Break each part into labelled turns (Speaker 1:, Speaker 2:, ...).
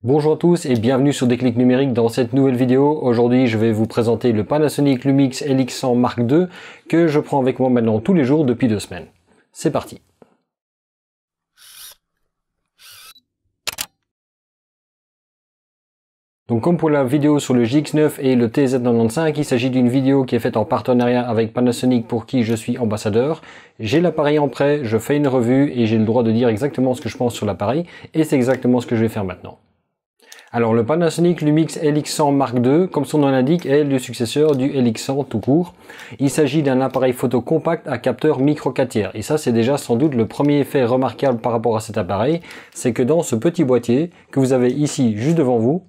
Speaker 1: Bonjour à tous et bienvenue sur Déclic Numérique. Dans cette nouvelle vidéo, aujourd'hui je vais vous présenter le Panasonic Lumix LX100 Mark II que je prends avec moi maintenant tous les jours depuis 2 semaines. C'est parti. Donc comme pour la vidéo sur le GX9 et le TZ95, il s'agit d'une vidéo qui est faite en partenariat avec Panasonic pour qui je suis ambassadeur. J'ai l'appareil en prêt, je fais une revue et j'ai le droit de dire exactement ce que je pense sur l'appareil et c'est exactement ce que je vais faire maintenant. Alors le Panasonic Lumix LX100 Mark II, comme son nom l'indique, est le successeur du LX100 tout court. Il s'agit d'un appareil photo compact à capteur micro 4 tiers. Et ça c'est déjà sans doute le premier fait remarquable par rapport à cet appareil, c'est que dans ce petit boîtier que vous avez ici juste devant vous,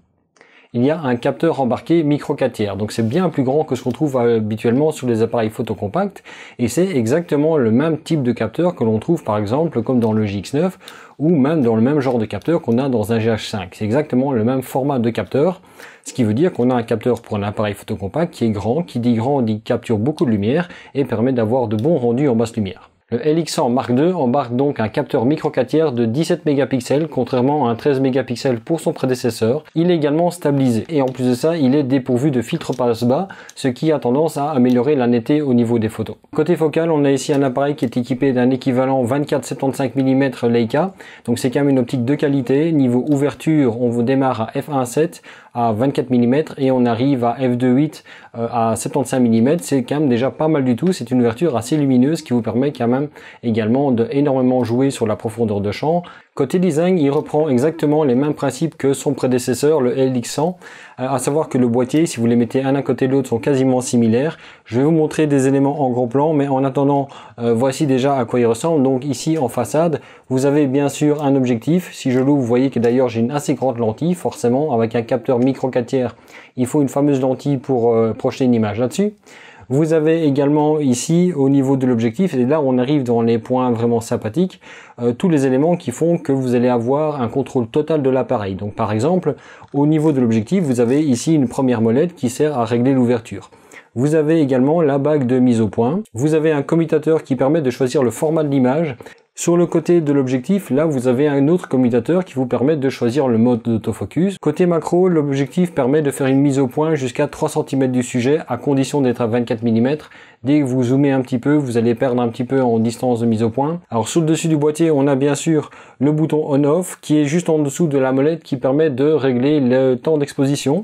Speaker 1: il y a un capteur embarqué micro 4 tiers. Donc c'est bien plus grand que ce qu'on trouve habituellement sur les appareils photo compacts. Et c'est exactement le même type de capteur que l'on trouve par exemple comme dans le GX9 ou même dans le même genre de capteur qu'on a dans un GH5. C'est exactement le même format de capteur. Ce qui veut dire qu'on a un capteur pour un appareil photo compact qui est grand. Qui dit grand dit capture beaucoup de lumière et permet d'avoir de bons rendus en basse lumière. Le LX100 Mark II embarque donc un capteur micro 4 tiers de 17 mégapixels, contrairement à un 13 mégapixels pour son prédécesseur. Il est également stabilisé et en plus de ça, il est dépourvu de filtre passe-bas, ce qui a tendance à améliorer la netteté au niveau des photos. Côté focal, on a ici un appareil qui est équipé d'un équivalent 24-75 mm Leica, donc c'est quand même une optique de qualité. Niveau ouverture, on démarre à f1.7 à 24 mm et on arrive à f2.8 à 75 mm. C'est quand même déjà pas mal du tout. C'est une ouverture assez lumineuse qui vous permet quand même également de énormément jouer sur la profondeur de champ. Côté design, il reprend exactement les mêmes principes que son prédécesseur, le LX100, à savoir que le boîtier, si vous les mettez un à côté de l'autre, sont quasiment similaires. Je vais vous montrer des éléments en gros plan, mais en attendant, voici déjà à quoi il ressemble. Donc ici, en façade, vous avez bien sûr un objectif. Si je l'ouvre, vous voyez que d'ailleurs j'ai une assez grande lentille, forcément, avec un capteur micro 4 tiers. Il faut une fameuse lentille pour projeter une image là-dessus. Vous avez également ici au niveau de l'objectif, et là on arrive dans les points vraiment sympathiques, tous les éléments qui font que vous allez avoir un contrôle total de l'appareil. Donc par exemple, au niveau de l'objectif, vous avez ici une première molette qui sert à régler l'ouverture. Vous avez également la bague de mise au point. Vous avez un commutateur qui permet de choisir le format de l'image. Sur le côté de l'objectif, là vous avez un autre commutateur qui vous permet de choisir le mode d'autofocus. Côté macro, l'objectif permet de faire une mise au point jusqu'à 3 cm du sujet à condition d'être à 24 mm. Dès que vous zoomez un petit peu, vous allez perdre un petit peu en distance de mise au point. Alors sur le dessus du boîtier, on a bien sûr le bouton on-off qui est juste en dessous de la molette qui permet de régler le temps d'exposition.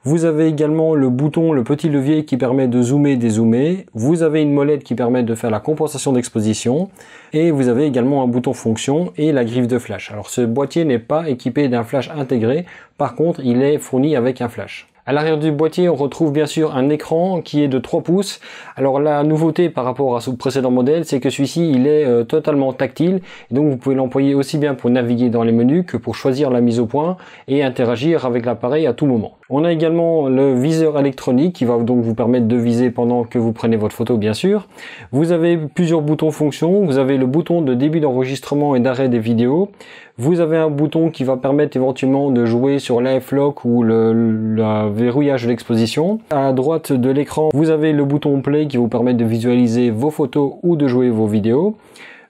Speaker 1: Vous avez également le bouton, le petit levier qui permet de zoomer, dézoomer. Vous avez une molette qui permet de faire la compensation d'exposition. Et vous avez également un bouton fonction et la griffe de flash. Alors ce boîtier n'est pas équipé d'un flash intégré. Par contre, il est fourni avec un flash. À l'arrière du boîtier, on retrouve bien sûr un écran qui est de 3 pouces. Alors la nouveauté par rapport à ce précédent modèle, c'est que celui-ci, il est totalement tactile. Et donc vous pouvez l'employer aussi bien pour naviguer dans les menus que pour choisir la mise au point et interagir avec l'appareil à tout moment. On a également le viseur électronique qui va donc vous permettre de viser pendant que vous prenez votre photo bien sûr. Vous avez plusieurs boutons fonctions. Vous avez le bouton de début d'enregistrement et d'arrêt des vidéos. Vous avez un bouton qui va permettre éventuellement de jouer sur l'AF-Lock ou le verrouillage de l'exposition. À droite de l'écran, vous avez le bouton Play qui vous permet de visualiser vos photos ou de jouer vos vidéos.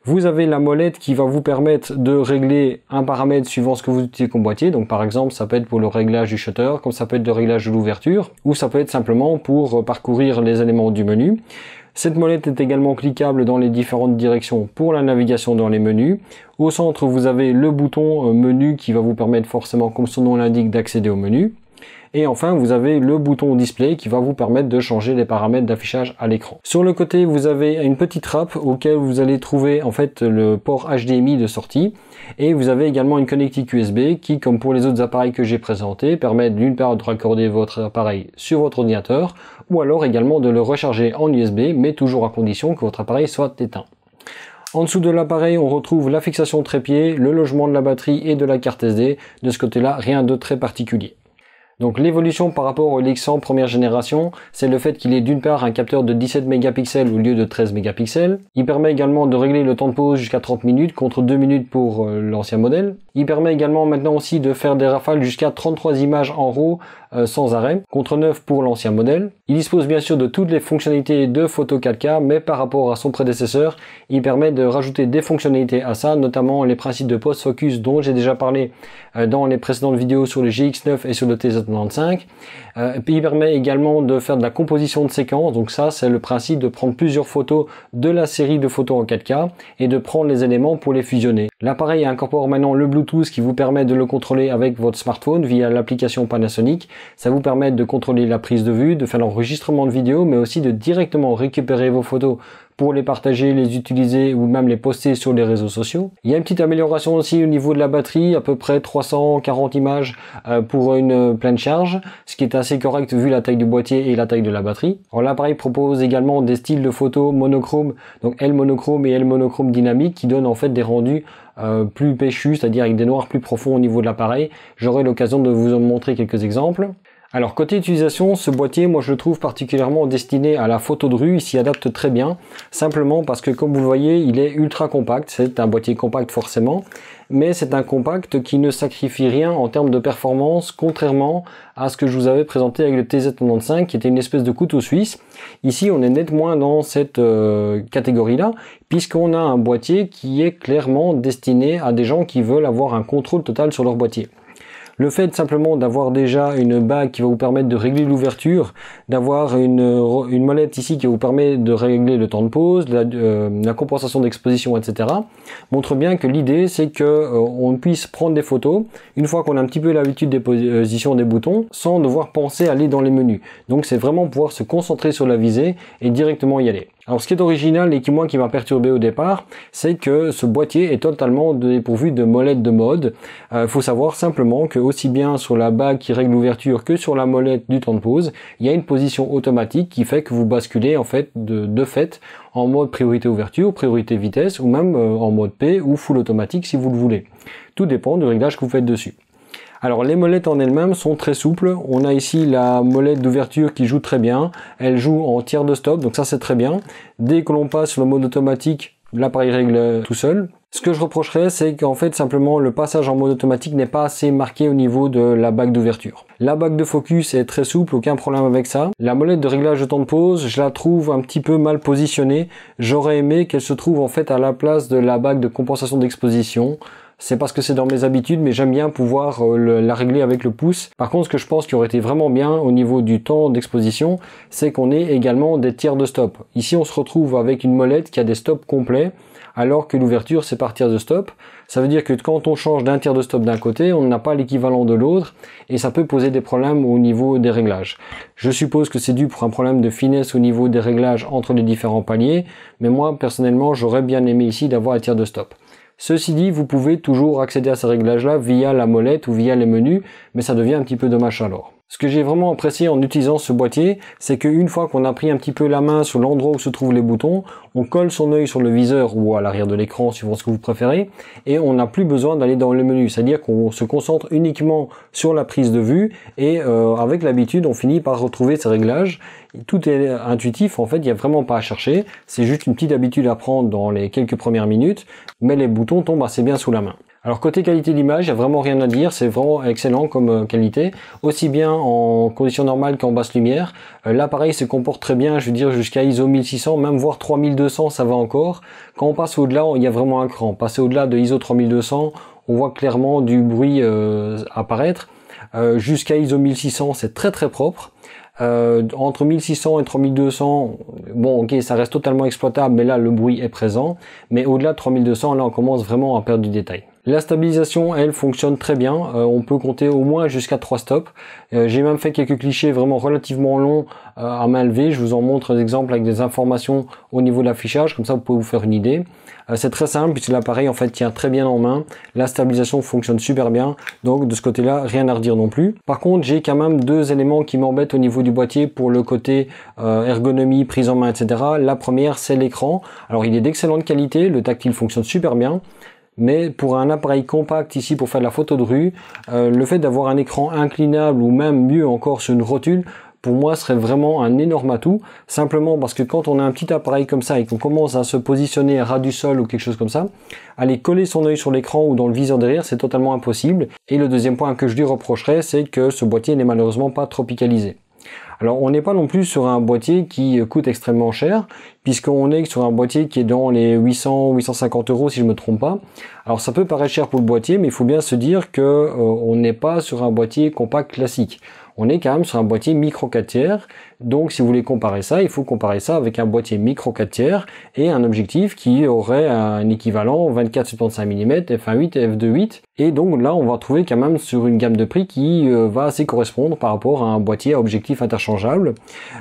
Speaker 1: Vous avez la molette qui va vous permettre de régler un paramètre suivant ce que vous utilisez comme boîtier. Donc par exemple, ça peut être pour le réglage du shutter, comme ça peut être le réglage de l'ouverture, ou ça peut être simplement pour parcourir les éléments du menu. Cette molette est également cliquable dans les différentes directions pour la navigation dans les menus. Au centre, vous avez le bouton menu qui va vous permettre forcément, comme son nom l'indique, d'accéder au menu. Et enfin, vous avez le bouton display qui va vous permettre de changer les paramètres d'affichage à l'écran. Sur le côté, vous avez une petite trappe auquel vous allez trouver en fait le port HDMI de sortie. Et vous avez également une connectique USB qui, comme pour les autres appareils que j'ai présentés, permet d'une part de raccorder votre appareil sur votre ordinateur ou alors également de le recharger en USB, mais toujours à condition que votre appareil soit éteint. En dessous de l'appareil, on retrouve la fixation trépied, le logement de la batterie et de la carte SD. De ce côté-là, rien de très particulier. Donc l'évolution par rapport au LX100 première génération, c'est le fait qu'il ait d'une part un capteur de 17 mégapixels au lieu de 13 mégapixels. Il permet également de régler le temps de pause jusqu'à 30 minutes contre 2 minutes pour l'ancien modèle. Il permet également maintenant aussi de faire des rafales jusqu'à 33 images en RAW sans arrêt, contre 9 pour l'ancien modèle. Il dispose bien sûr de toutes les fonctionnalités de photo 4K, mais par rapport à son prédécesseur, il permet de rajouter des fonctionnalités à ça, notamment les principes de post-focus dont j'ai déjà parlé dans les précédentes vidéos sur le GX9 et sur le TZ95. Il permet également de faire de la composition de séquences, donc ça c'est le principe de prendre plusieurs photos de la série de photos en 4K et de prendre les éléments pour les fusionner. L'appareil incorpore maintenant le Bluetooth qui vous permet de le contrôler avec votre smartphone via l'application Panasonic. Ça vous permet de contrôler la prise de vue, de faire l'enregistrement de vidéo, mais aussi de directement récupérer vos photos pour les partager, les utiliser ou même les poster sur les réseaux sociaux. Il y a une petite amélioration aussi au niveau de la batterie, à peu près 340 images pour une pleine charge, ce qui est assez correct vu la taille du boîtier et la taille de la batterie. Alors l'appareil propose également des styles de photos monochrome, donc L monochrome et L monochrome dynamique qui donnent en fait des rendus plus péchus, c'est-à-dire avec des noirs plus profonds au niveau de l'appareil. J'aurai l'occasion de vous en montrer quelques exemples. Alors côté utilisation, ce boîtier, moi je le trouve particulièrement destiné à la photo de rue, il s'y adapte très bien, simplement parce que comme vous le voyez, il est ultra compact, c'est un boîtier compact forcément, mais c'est un compact qui ne sacrifie rien en termes de performance, contrairement à ce que je vous avais présenté avec le TZ95 qui était une espèce de couteau suisse. Ici on est net moins dans cette catégorie-là, puisqu'on a un boîtier qui est clairement destiné à des gens qui veulent avoir un contrôle total sur leur boîtier. Le fait simplement d'avoir déjà une bague qui va vous permettre de régler l'ouverture, d'avoir une molette ici qui vous permet de régler le temps de pause, la compensation d'exposition, etc. montre bien que l'idée c'est que on puisse prendre des photos une fois qu'on a un petit peu l'habitude des positions des boutons sans devoir penser à aller dans les menus. Donc c'est vraiment pouvoir se concentrer sur la visée et directement y aller. Alors ce qui est original et qui m'a perturbé au départ, c'est que ce boîtier est totalement dépourvu de molette de mode. Faut savoir simplement que aussi bien sur la bague qui règle l'ouverture que sur la molette du temps de pause, il y a une position automatique qui fait que vous basculez en fait de fait en mode priorité ouverture, priorité vitesse ou même en mode P ou full automatique si vous le voulez. Tout dépend du réglage que vous faites dessus. Alors les molettes en elles-mêmes sont très souples. On a ici la molette d'ouverture qui joue très bien. Elle joue en tiers de stop, donc ça c'est très bien. Dès que l'on passe sur le mode automatique, l'appareil règle tout seul. Ce que je reprocherais, c'est qu'en fait simplement le passage en mode automatique n'est pas assez marqué au niveau de la bague d'ouverture. La bague de focus est très souple, aucun problème avec ça. La molette de réglage de temps de pause, je la trouve un petit peu mal positionnée. J'aurais aimé qu'elle se trouve en fait à la place de la bague de compensation d'exposition. C'est parce que c'est dans mes habitudes, mais j'aime bien pouvoir la régler avec le pouce. Par contre, ce que je pense qui aurait été vraiment bien au niveau du temps d'exposition, c'est qu'on ait également des tiers de stop. Ici, on se retrouve avec une molette qui a des stops complets, alors que l'ouverture, c'est par tiers de stop. Ça veut dire que quand on change d'un tiers de stop d'un côté, on n'a pas l'équivalent de l'autre, et ça peut poser des problèmes au niveau des réglages. Je suppose que c'est dû pour un problème de finesse au niveau des réglages entre les différents paliers, mais moi, personnellement, j'aurais bien aimé ici d'avoir un tiers de stop. Ceci dit, vous pouvez toujours accéder à ces réglages-là via la molette ou via les menus, mais ça devient un petit peu dommage alors. Ce que j'ai vraiment apprécié en utilisant ce boîtier, c'est qu'une fois qu'on a pris un petit peu la main sur l'endroit où se trouvent les boutons, on colle son œil sur le viseur ou à l'arrière de l'écran, suivant ce que vous préférez, et on n'a plus besoin d'aller dans le menu. C'est-à-dire qu'on se concentre uniquement sur la prise de vue, et avec l'habitude, on finit par retrouver ces réglages. Tout est intuitif, en fait, il n'y a vraiment pas à chercher. C'est juste une petite habitude à prendre dans les quelques premières minutes, mais les boutons tombent assez bien sous la main. Alors côté qualité d'image, il n'y a vraiment rien à dire, c'est vraiment excellent comme qualité, aussi bien en conditions normales qu'en basse lumière. L'appareil se comporte très bien, je veux dire jusqu'à ISO 1600, même voire 3200, ça va encore. Quand on passe au-delà, il y a vraiment un cran. Passer au-delà de ISO 3200, on voit clairement du bruit apparaître. Jusqu'à ISO 1600, c'est très très propre. Entre 1600 et 3200, bon ok, ça reste totalement exploitable, mais là le bruit est présent. Mais au-delà de 3200, là on commence vraiment à perdre du détail. La stabilisation, elle, fonctionne très bien. On peut compter au moins jusqu'à 3 stops. J'ai même fait quelques clichés vraiment relativement longs à main levée. Je vous en montre des exemples avec des informations au niveau de l'affichage. Comme ça, vous pouvez vous faire une idée. C'est très simple puisque l'appareil en fait tient très bien en main. La stabilisation fonctionne super bien. Donc de ce côté-là, rien à redire non plus. Par contre, j'ai quand même deux éléments qui m'embêtent au niveau du boîtier pour le côté ergonomie, prise en main, etc. La première, c'est l'écran. Alors il est d'excellente qualité. Le tactile fonctionne super bien. Mais pour un appareil compact ici pour faire de la photo de rue, le fait d'avoir un écran inclinable ou même mieux encore sur une rotule pour moi serait vraiment un énorme atout, simplement parce que quand on a un petit appareil comme ça et qu'on commence à se positionner à ras du sol ou quelque chose comme ça, aller coller son œil sur l'écran ou dans le viseur derrière, c'est totalement impossible. Et le deuxième point que je lui reprocherais, c'est que ce boîtier n'est malheureusement pas tropicalisé. Alors on n'est pas non plus sur un boîtier qui coûte extrêmement cher, puisqu'on est sur un boîtier qui est dans les 800-850 € si je me trompe pas. Alors ça peut paraître cher pour le boîtier, mais il faut bien se dire que on n'est pas sur un boîtier compact classique. On est quand même sur un boîtier micro 4 tiers, donc si vous voulez comparer ça, il faut comparer ça avec un boîtier micro 4 tiers et un objectif qui aurait un équivalent 24-75 mm, f1.8 et f2.8, et donc là on va trouver quand même sur une gamme de prix qui va assez correspondre par rapport à un boîtier à objectif interchangeable.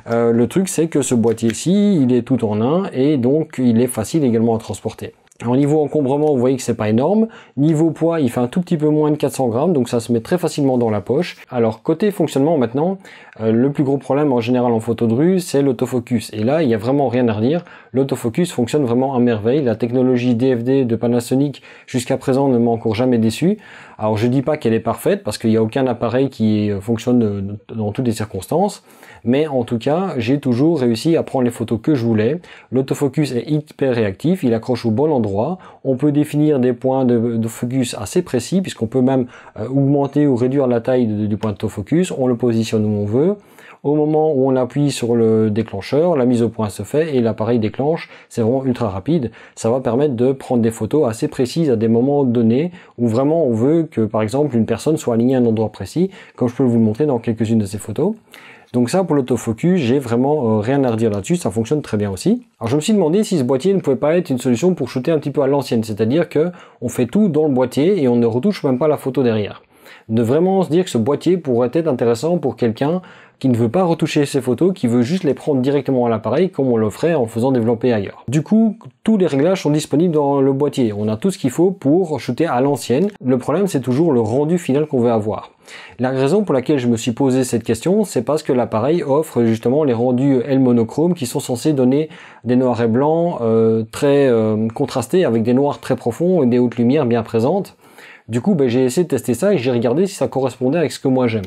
Speaker 1: Le truc c'est que ce boîtier-ci, il est tout en un et donc il est facile également à transporter. Alors niveau encombrement, vous voyez que c'est pas énorme. Niveau poids, il fait un tout petit peu moins de 400 grammes, donc ça se met très facilement dans la poche. Alors côté fonctionnement maintenant, le plus gros problème en général en photo de rue, c'est l'autofocus. Et là, il n'y a vraiment rien à redire. L'autofocus fonctionne vraiment à merveille. La technologie DFD de Panasonic jusqu'à présent ne m'a encore jamais déçu. Alors je dis pas qu'elle est parfaite, parce qu'il n'y a aucun appareil qui fonctionne dans toutes les circonstances. Mais en tout cas, j'ai toujours réussi à prendre les photos que je voulais. L'autofocus est hyper réactif, il accroche au bon endroit. On peut définir des points de focus assez précis, puisqu'on peut même augmenter ou réduire la taille du point d'autofocus. On le positionne où on veut. Au moment où on appuie sur le déclencheur, la mise au point se fait et l'appareil déclenche. C'est vraiment ultra rapide. Ça va permettre de prendre des photos assez précises à des moments donnés où vraiment on veut que, par exemple, une personne soit alignée à un endroit précis, comme je peux vous le montrer dans quelques-unes de ces photos. Donc ça, pour l'autofocus, j'ai vraiment rien à redire là-dessus, ça fonctionne très bien aussi. Alors je me suis demandé si ce boîtier ne pouvait pas être une solution pour shooter un petit peu à l'ancienne, c'est-à-dire que on fait tout dans le boîtier et on ne retouche même pas la photo derrière. De vraiment se dire que ce boîtier pourrait être intéressant pour quelqu'un qui ne veut pas retoucher ses photos, qui veut juste les prendre directement à l'appareil comme on le ferait en faisant développer ailleurs. Du coup, tous les réglages sont disponibles dans le boîtier. On a tout ce qu'il faut pour shooter à l'ancienne. Le problème, c'est toujours le rendu final qu'on veut avoir. La raison pour laquelle je me suis posé cette question, c'est parce que l'appareil offre justement les rendus L monochrome qui sont censés donner des noirs et blancs très contrastés avec des noirs très profonds et des hautes lumières bien présentes. Du coup, j'ai essayé de tester ça et j'ai regardé si ça correspondait avec ce que moi j'aime.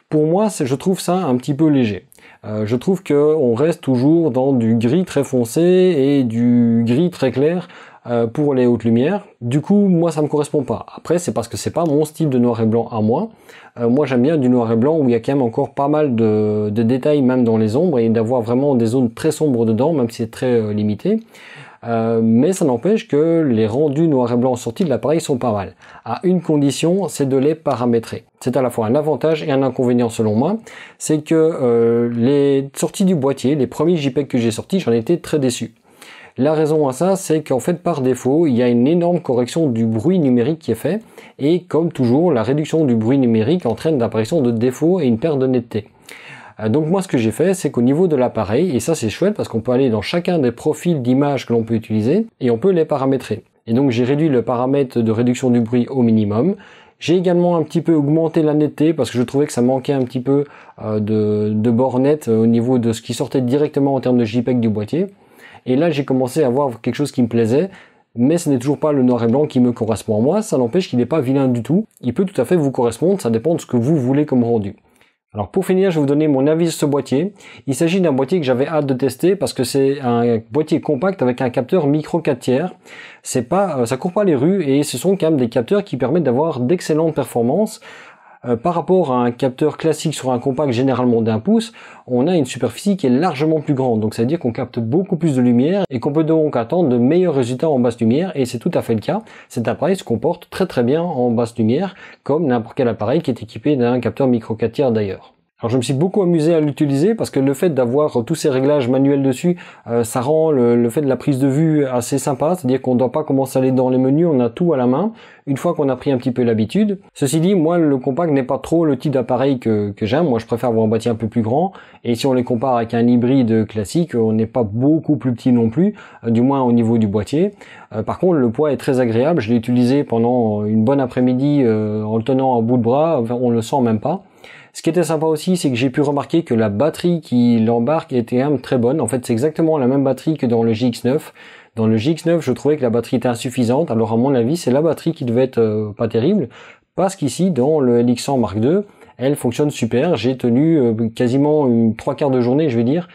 Speaker 1: Pour moi, je trouve ça un petit peu léger. Je trouve qu'on reste toujours dans du gris très foncé et du gris très clair pour les hautes lumières. Du coup, moi, ça me correspond pas. Après, c'est parce que c'est pas mon style de noir et blanc à moi. Moi, j'aime bien du noir et blanc où il y a quand même encore pas mal de détails, même dans les ombres, et d'avoir vraiment des zones très sombres dedans, même si c'est très limité. Mais ça n'empêche que les rendus noir et blanc sortis de l'appareil sont pas mal. À une condition, c'est de les paramétrer. C'est à la fois un avantage et un inconvénient selon moi. C'est que les sorties du boîtier, les premiers JPEG que j'ai sortis, j'en étais très déçu. La raison à ça, c'est qu'en fait, par défaut, il y a une énorme correction du bruit numérique qui est fait. Et comme toujours, la réduction du bruit numérique entraîne l'apparition de défauts et une perte de netteté. Donc moi ce que j'ai fait, c'est qu'au niveau de l'appareil, et ça c'est chouette parce qu'on peut aller dans chacun des profils d'images que l'on peut utiliser et on peut les paramétrer. Et donc j'ai réduit le paramètre de réduction du bruit au minimum. J'ai également un petit peu augmenté la netteté parce que je trouvais que ça manquait un petit peu de bornettes au niveau de ce qui sortait directement en termes de JPEG du boîtier. Et là j'ai commencé à avoir quelque chose qui me plaisait, mais ce n'est toujours pas le noir et blanc qui me correspond à moi. Ça n'empêche qu'il n'est pas vilain du tout. Il peut tout à fait vous correspondre, ça dépend de ce que vous voulez comme rendu. Alors pour finir, je vais vous donner mon avis sur ce boîtier. Il s'agit d'un boîtier que j'avais hâte de tester parce que c'est un boîtier compact avec un capteur micro 4 tiers. C'est pas, ça court pas les rues et ce sont quand même des capteurs qui permettent d'avoir d'excellentes performances. Par rapport à un capteur classique sur un compact généralement d'1 pouce, on a une superficie qui est largement plus grande. Donc ça veut dire qu'on capte beaucoup plus de lumière et qu'on peut donc attendre de meilleurs résultats en basse lumière. Et c'est tout à fait le cas. Cet appareil se comporte très très bien en basse lumière, comme n'importe quel appareil qui est équipé d'un capteur micro 4 tiers d'ailleurs. Alors je me suis beaucoup amusé à l'utiliser parce que le fait d'avoir tous ces réglages manuels dessus, ça rend le fait de la prise de vue assez sympa, c'est-à-dire qu'on ne doit pas commencer à aller dans les menus, on a tout à la main, une fois qu'on a pris un petit peu l'habitude. Ceci dit, moi le compact n'est pas trop le type d'appareil que j'aime, moi je préfère avoir un boîtier un peu plus grand, et si on les compare avec un hybride classique, on n'est pas beaucoup plus petit non plus, du moins au niveau du boîtier. Par contre le poids est très agréable, je l'ai utilisé pendant une bonne après-midi en le tenant à bout de bras, on le sent même pas. Ce qui était sympa aussi, c'est que j'ai pu remarquer que la batterie qui l'embarque était quand même très bonne. En fait, c'est exactement la même batterie que dans le GX9. Dans le GX9, je trouvais que la batterie était insuffisante. Alors à mon avis, c'est la batterie qui devait être pas terrible. Parce qu'ici, dans le LX100 Mark II, elle fonctionne super. J'ai tenu quasiment une 3/4 de journée, je vais dire,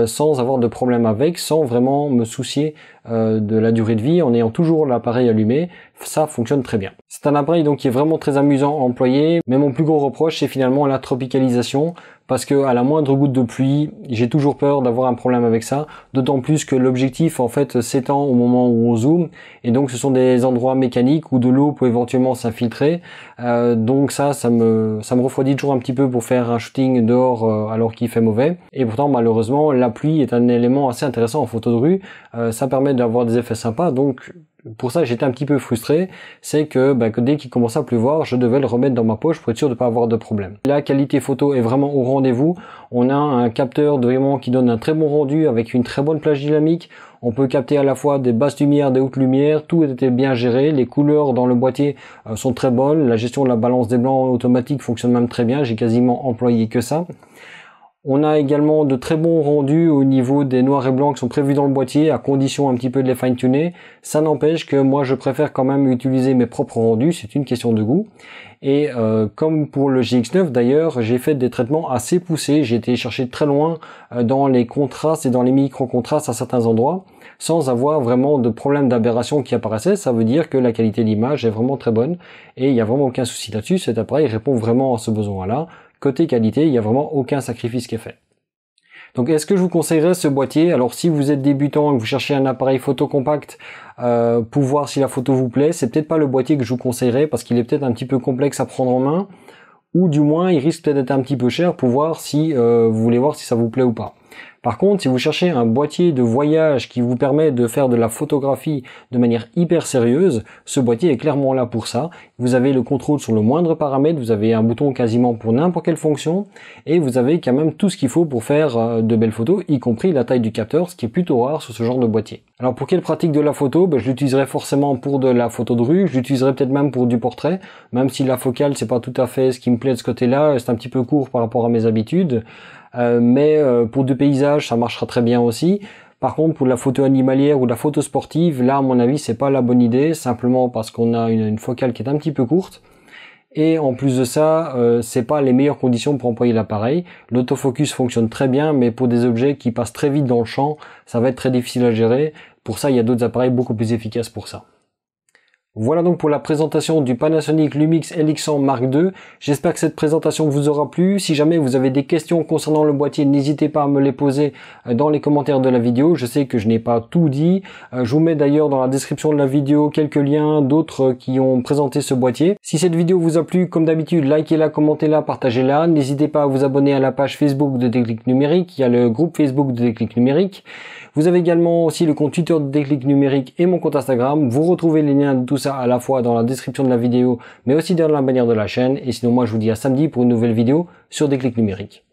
Speaker 1: sans avoir de problème avec, sans vraiment me soucier de la durée de vie, en ayant toujours l'appareil allumé. Ça fonctionne très bien. C'est un appareil donc qui est vraiment très amusant à employer, mais mon plus gros reproche c'est finalement la tropicalisation, parce que à la moindre goutte de pluie, j'ai toujours peur d'avoir un problème avec ça, d'autant plus que l'objectif en fait s'étend au moment où on zoome, et donc ce sont des endroits mécaniques où de l'eau peut éventuellement s'infiltrer, donc ça me refroidit toujours un petit peu pour faire un shooting dehors alors qu'il fait mauvais. Et pourtant malheureusement la pluie est un élément assez intéressant en photo de rue, ça permet d'avoir des effets sympas, donc pour ça j'étais un petit peu frustré, c'est que dès qu'il commençait à pleuvoir, je devais le remettre dans ma poche pour être sûr de ne pas avoir de problème. La qualité photo est vraiment au rendez-vous, on a un capteur vraiment qui donne un très bon rendu avec une très bonne plage dynamique, on peut capter à la fois des basses lumières, des hautes lumières, tout était bien géré, les couleurs dans le boîtier sont très bonnes, la gestion de la balance des blancs automatique fonctionne même très bien, j'ai quasiment employé que ça. On a également de très bons rendus au niveau des noirs et blancs qui sont prévus dans le boîtier, à condition un petit peu de les fine-tuner. Ça n'empêche que moi je préfère quand même utiliser mes propres rendus, c'est une question de goût. Et comme pour le GX9 d'ailleurs, j'ai fait des traitements assez poussés, j'ai été chercher très loin dans les contrastes et dans les micro-contrastes à certains endroits, sans avoir vraiment de problème d'aberration qui apparaissait. Ça veut dire que la qualité de l'image est vraiment très bonne, et il n'y a vraiment aucun souci là-dessus, cet appareil répond vraiment à ce besoin-là. Côté qualité, il n'y a vraiment aucun sacrifice qui est fait. Donc est-ce que je vous conseillerais ce boîtier? Alors si vous êtes débutant et que vous cherchez un appareil photo compact pour voir si la photo vous plaît, c'est peut-être pas le boîtier que je vous conseillerais parce qu'il est peut-être un petit peu complexe à prendre en main, ou du moins il risque peut-être d'être un petit peu cher pour voir si vous voulez voir si ça vous plaît ou pas. Par contre, si vous cherchez un boîtier de voyage qui vous permet de faire de la photographie de manière hyper sérieuse, ce boîtier est clairement là pour ça. Vous avez le contrôle sur le moindre paramètre, vous avez un bouton quasiment pour n'importe quelle fonction, et vous avez quand même tout ce qu'il faut pour faire de belles photos, y compris la taille du capteur, ce qui est plutôt rare sur ce genre de boîtier. Alors pour quelle pratique de la photo? Je l'utiliserai forcément pour de la photo de rue, je l'utiliserai peut-être même pour du portrait, même si la focale c'est pas tout à fait ce qui me plaît de ce côté-là, c'est un petit peu court par rapport à mes habitudes. Mais pour du paysage ça marchera très bien aussi. Par contre pour la photo animalière ou la photo sportive, là à mon avis c'est pas la bonne idée, simplement parce qu'on a une focale qui est un petit peu courte, et en plus de ça c'est pas les meilleures conditions pour employer l'appareil. L'autofocus fonctionne très bien, mais pour des objets qui passent très vite dans le champ, ça va être très difficile à gérer. Pour ça il y a d'autres appareils beaucoup plus efficaces pour ça. Voilà donc pour la présentation du Panasonic Lumix LX100 Mark II. J'espère que cette présentation vous aura plu. Si jamais vous avez des questions concernant le boîtier, n'hésitez pas à me les poser dans les commentaires de la vidéo. Je sais que je n'ai pas tout dit. Je vous mets d'ailleurs dans la description de la vidéo quelques liens d'autres qui ont présenté ce boîtier. Si cette vidéo vous a plu, comme d'habitude, likez-la, commentez-la, partagez-la. N'hésitez pas à vous abonner à la page Facebook de Déclic Numérique. Il y a le groupe Facebook de Déclic Numérique. Vous avez également aussi le compte Twitter de Déclic Numérique et mon compte Instagram. Vous retrouvez les liens de tout ça à la fois dans la description de la vidéo, mais aussi dans la bannière de la chaîne. Et sinon, moi, je vous dis à samedi pour une nouvelle vidéo sur Déclic Numérique.